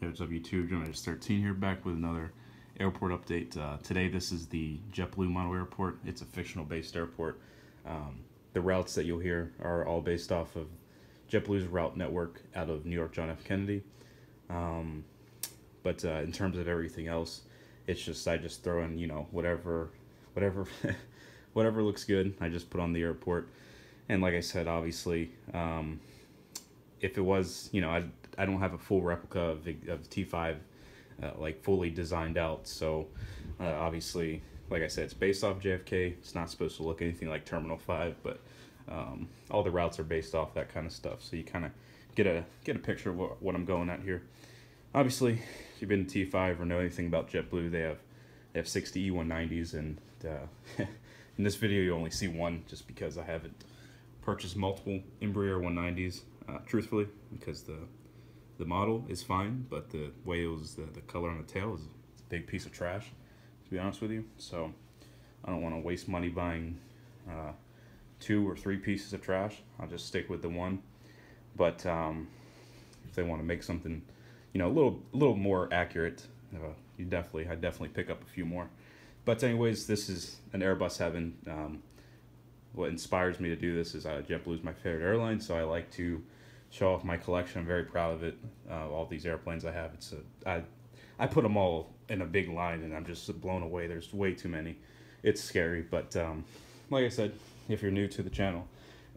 KJBU, Gemini 13 here, back with another airport update. Today this is the JetBlue model airport. It's a fictional based airport. The routes that you'll hear are all based off of JetBlue's route network out of New York John F. Kennedy. But in terms of everything else, it's just I just throw in, whatever whatever looks good. I just put on the airport. And like I said, obviously, if it was, I don't have a full replica of T5 like fully designed out. So obviously, like I said, it's based off JFK. It's not supposed to look anything like Terminal 5, but all the routes are based off that kind of stuff. So you kind of get a picture of what I'm going at here. Obviously, if you've been to T5 or know anything about JetBlue, they have 60 E190s, and in this video you only see one, just because I haven't purchased multiple Embraer 190s, truthfully, because the model is fine, but the way it was, the color on the tail is a big piece of trash, to be honest with you. So I don't want to waste money buying 2 or 3 pieces of trash. I'll just stick with the one. But if they want to make something, a little more accurate, I definitely pick up a few more. But anyways, this is an Airbus heaven. What inspires me to do this is JetBlue is my favorite airline, so I like to show off my collection. I'm very proud of it. All these airplanes I have, I put them all in a big line, and I'm just blown away. There's way too many. It's scary, but like I said, if you're new to the channel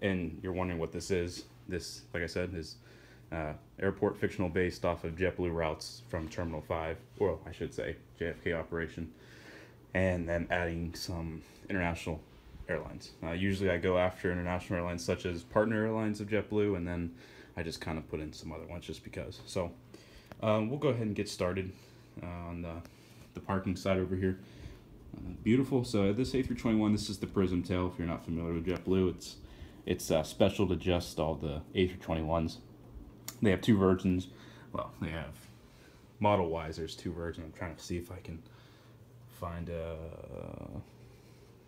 and you're wondering what this is, like I said, is airport fictional based off of JetBlue routes from Terminal 5, or I should say JFK operation, and then adding some international airlines. Usually I go after international airlines such as partner airlines of JetBlue, and then I just kind of put in some other ones just because. So we'll go ahead and get started on the parking side over here. Beautiful. So this A321, this is the prism tail. If you're not familiar with JetBlue, it's special to just all the A321s. They have 2 versions. Well, they have model-wise, there's 2 versions. I'm trying to see if I can find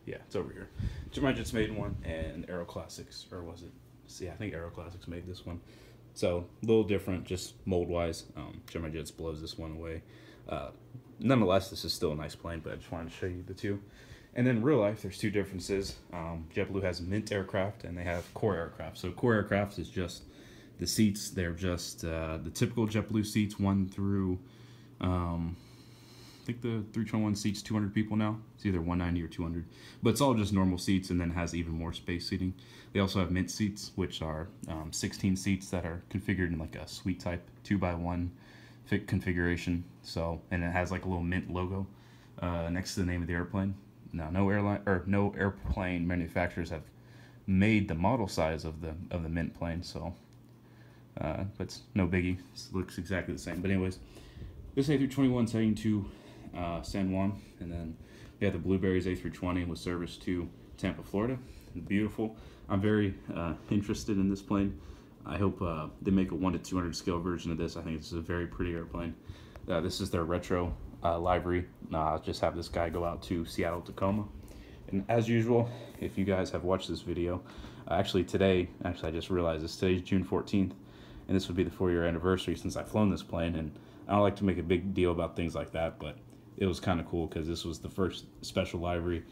yeah, it's over here. Gemini Jets made one, and Aero Classics, or was it? See, I think Aero Classics made this one. So a little different, just mold-wise. Gemini Jets blows this one away. Nonetheless, this is still a nice plane, but I just wanted to show you the 2. And then in real life, there's 2 differences. JetBlue has Mint aircraft, and they have Core aircraft. So Core aircraft is just the seats. They're just the typical JetBlue seats, 1 through I think the 321 seats 200 people now. It's either 190 or 200, but it's all just normal seats, and then has even more space seating. They also have Mint seats, which are 16 seats that are configured in like a suite type 2x1 fit configuration. So, and it has like a little Mint logo next to the name of the airplane. Now, no airplane manufacturers have made the model size of the Mint plane, so but it's no biggie. It looks exactly the same. But anyways, this A321 is heading to San Juan, and then we have the Blueberries A320 with service to Tampa, Florida. Beautiful. I'm very interested in this plane. I hope they make a 1:200 scale version of this. I think it's a very pretty airplane. This is their retro livery. I'll just have this guy go out to Seattle, Tacoma. And as usual, if you guys have watched this video, actually I just realized this. Today's June 14th, and this would be the 4-year anniversary since I've flown this plane. And I don't like to make a big deal about things like that, but it was kind of cool because this was the first special livery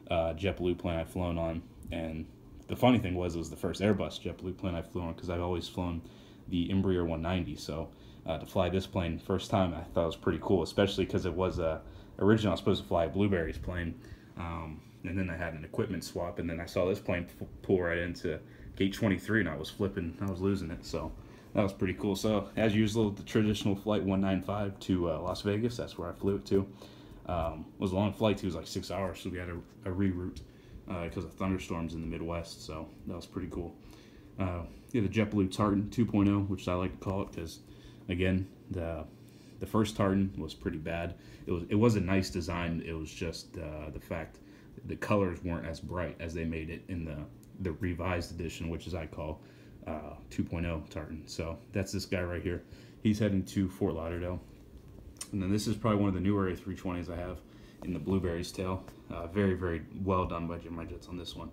JetBlue plane I've flown on. And the funny thing was, it was the first Airbus JetBlue plane I've flown on, because I've always flown the Embraer 190. So to fly this plane first time, I thought it was pretty cool, especially because it was originally I was supposed to fly a Blueberries plane, and then I had an equipment swap, and then I saw this plane pull right into gate 23, and I was losing it. So that was pretty cool. So as usual, the traditional flight 195 to Las Vegas. That's where I flew it to. It was a long flight too. It was like 6 hours, so we had a reroute because of thunderstorms in the Midwest. So that was pretty cool. Yeah, the JetBlue Tartan 2.0, which I like to call it, because again, the first Tartan was pretty bad. It was a nice design. It was just the fact the colors weren't as bright as they made it in the revised edition, which is I call 2.0 Tartan. So that's this guy right here. He's heading to Fort Lauderdale. And then this is probably one of the newer A320s I have in the Blueberries tail. Very, very well done by Gemini Jets on this one.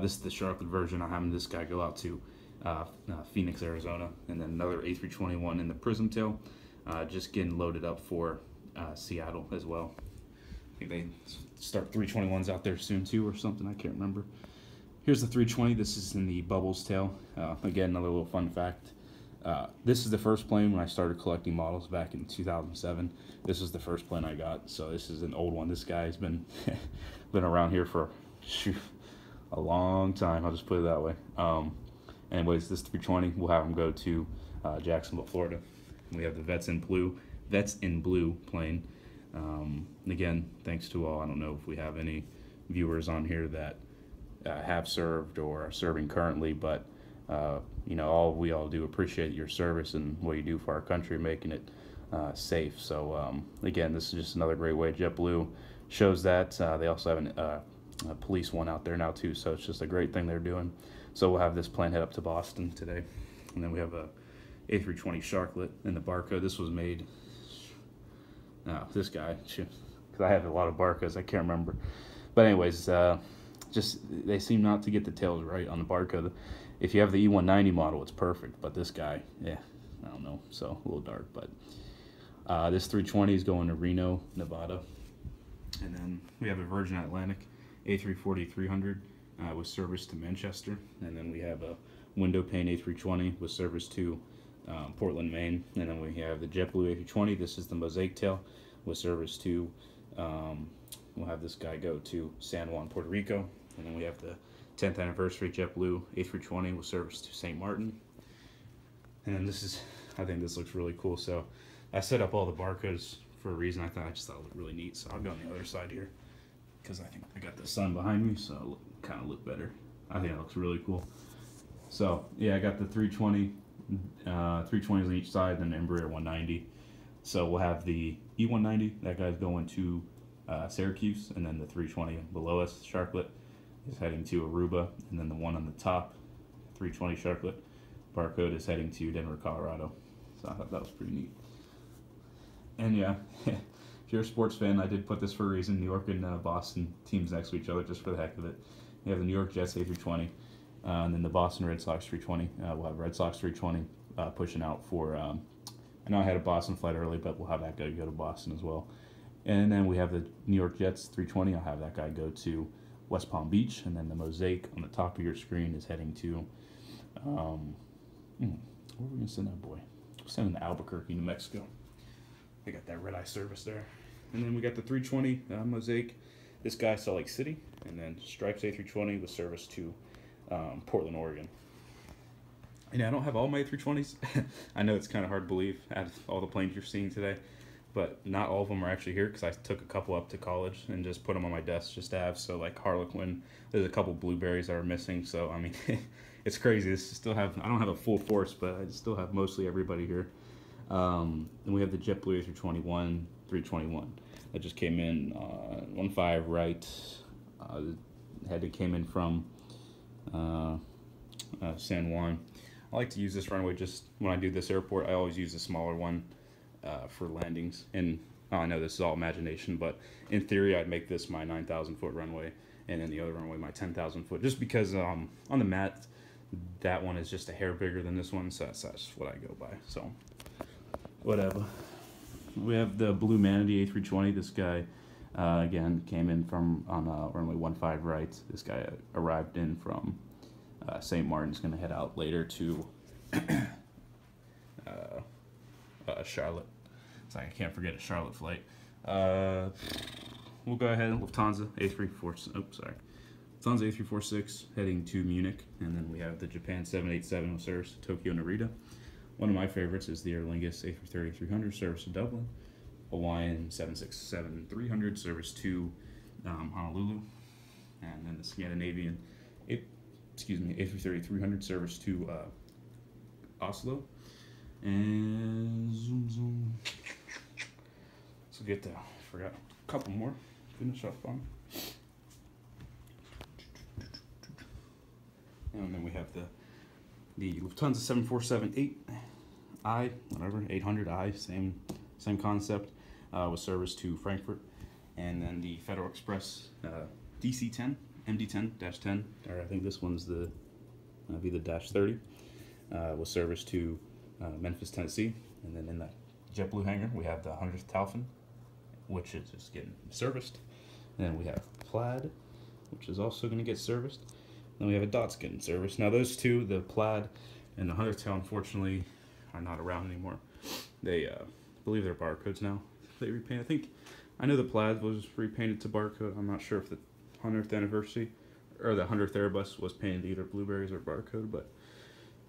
This is the Charlotte version. I'm having this guy go out to Phoenix, Arizona. And then another A321 in the Prism tail. just getting loaded up for Seattle as well. I think they start 321s out there soon too, or something. I can't remember. Here's the 320. This is in the Bubbles tail. Again, another little fun fact. This is the first plane when I started collecting models back in 2007. This is the first plane I got, so this is an old one. This guy's been been around here for a long time. I'll just put it that way. Anyways, this 320, we'll have them go to Jacksonville, Florida. We have the Vets in Blue plane. Again, thanks to all. I don't know if we have any viewers on here that have served or are serving currently, but you know, we all do appreciate your service and what you do for our country, making it safe. So again, this is just another great way. JetBlue shows that. They also have a police one out there now too, so it's just a great thing they're doing. So we'll have this plane head up to Boston today, and then we have a A320 Sharklet in the Barca. This was made. This guy, because I have a lot of Barcas, I can't remember. But anyways, just they seem not to get the tails right on the Barca. If you have the E190 model, it's perfect, but this guy, yeah, I don't know, so a little dark. But this 320 is going to Reno, Nevada. And then we have a Virgin Atlantic A340-300 with service to Manchester. And then we have a window pane A320 with service to Portland, Maine. And then we have the JetBlue A320. This is the Mosaic tail with service to, we'll have this guy go to San Juan, Puerto Rico. And then we have the 10th anniversary JetBlue A320 with service to St. Martin. And this is, I think this looks really cool. So I set up all the Barcas for a reason. I just thought it looked really neat. So I'll go on the other side here because I think I got the sun behind me, so it'll kind of look better. I think it looks really cool. So yeah, I got the 320, 320s on each side, then Embraer 190. So we'll have the E190, that guy's going to Syracuse, and then the 320 below us, Sharklet, is heading to Aruba, and then the one on the top, 320 Sharklet, barcode, is heading to Denver, Colorado. So I thought that was pretty neat. And yeah, if you're a sports fan, I did put this for a reason. New York and Boston teams next to each other just for the heck of it. You have the New York Jets A320, and then the Boston Red Sox 320. We'll have Red Sox 320 pushing out for, I know I had a Boston flight early, but we'll have that guy go to Boston as well. And then we have the New York Jets 320. I'll have that guy go to West Palm Beach. And then the Mosaic on the top of your screen is heading to, where are we going to send that boy? We're sending to Albuquerque, New Mexico. They got that red-eye service there. And then we got the 320 Mosaic. This guy, Salt Lake City. And then Stripes A320 with service to Portland, Oregon. And I don't have all my A320s. I know it's kind of hard to believe out of all the planes you're seeing today. But not all of them are actually here because I took a couple up to college and just put them on my desk just to have. So like Harlequin, there's a couple blueberries that are missing. So I mean, it's crazy. I don't have a full force, but I still have mostly everybody here. And we have the JetBlue A321, 321 that just came in 15 right. Came in from San Juan. I like to use this runway just when I do this airport. I always use a smaller one for landings. And I know this is all imagination, but in theory, I'd make this my 9,000 foot runway, and then the other runway my 10,000 foot. Just because on the mat, that one is just a hair bigger than this one, so that's what I go by. So whatever. We have the Blue Manatee A320. This guy again came in from on runway 15 right. This guy arrived in from St. Martin's. Going to head out later to Charlotte. So I can't forget a Charlotte flight. We'll go ahead. Lufthansa A346. Oh, sorry. Lufthansa A346 heading to Munich, and then we have the Japan 787 with service to Tokyo Narita. One of my favorites is the Aer Lingus A330-300 service to Dublin. Hawaiian 767-300 service to Honolulu, and then the Scandinavian A330-300 service to Oslo. And zoom. So get the, forgot a couple more. Finish off on. And then we have the Lufthansa 747-8i, whatever, 800i, same concept, with service to Frankfurt. And then the Federal Express DC-10, MD-10-10, or I think this one's the be the -30, with service to Memphis, Tennessee. And then in that JetBlue hangar, we have the 100th Talfin, which is just getting serviced. And then we have Plaid, which is also going to get serviced. Then we have a Dots getting serviced. Now those two, the Plaid and the 100th Tal, unfortunately, are not around anymore. They believe they're barcodes now. They repaint. I know the Plaid was repainted to barcode. I'm not sure if the 100th anniversary or the 100th Airbus was painted either blueberries or barcode, but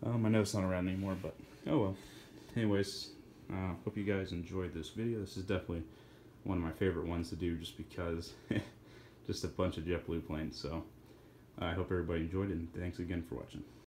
I know it's not around anymore. But oh well. Anyways, hope you guys enjoyed this video. This is definitely one of my favorite ones to do, just because just a bunch of JetBlue planes. So I hope everybody enjoyed it, and thanks again for watching.